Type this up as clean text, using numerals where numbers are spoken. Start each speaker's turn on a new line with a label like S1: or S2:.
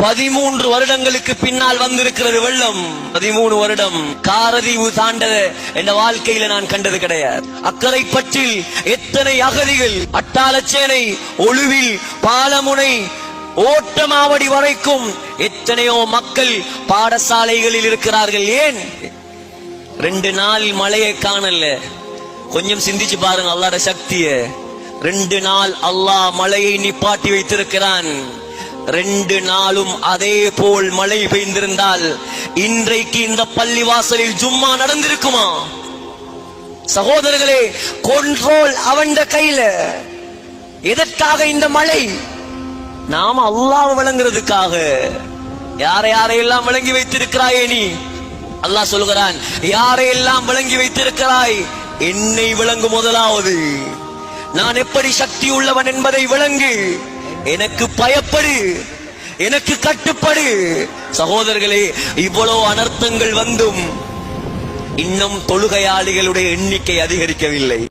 S1: 13 வருடங்களுக்கு பின்னால் வந்திருக்கிறது வெள்ளம். 13 வருடம் காரதீவு தாண்டது என்ற வாழ்க்கையில நான் கண்டது கிடையாது. அக்கரை பற்றில் எத்தனை அகதிகள், அட்டாளச்சேனை, ஒழுவில், பாலமுனை, ஓட்டமாவடி வரைக்கும் எத்தனையோ மக்கள் பாடசாலைகளில் இருக்கிறார்கள். ஏன் 2 நாள் மழையை காணல? கொஞ்சம் சிந்திச்சு பாருங்க அல்லாஹ்வுடைய சக்திய. 2 நாள் அல்லாஹ் மழையை நிப்பாட்டி வைத்திருக்கிறான். 2 நாளும் அதே போல் மழை பெய்திருந்தால் இன்றைக்கு இந்த பள்ளிவாசலில் ஜும்மா நடந்திருக்குமா? சகோதரர்களே, கண்ட்ரோல் அவன் கையில. எதற்காக இந்த மழை? நாம அல்லாஹ் வழங்குறதுக்காக. யாரையெல்லாம் விளங்கி வைத்திருக்கிறாயே நீ? அல்லாஹ் சொல்கிறான், யாரையெல்லாம் விளங்கி வைத்திருக்கிறாய்? என்னை விளங்கு. முதலாவது நான் எப்படி சக்தி உள்ளவன் என்பதை விளங்கு. எனக்கு பயப்படு, எனக்கு கட்டுப்படு. சகோதரர்களே, இவ்வளவு அனர்த்தங்கள் வந்தும் இன்னும் தொழுகையாளிகளுடைய எண்ணிக்கை அதிகரிக்கவில்லை.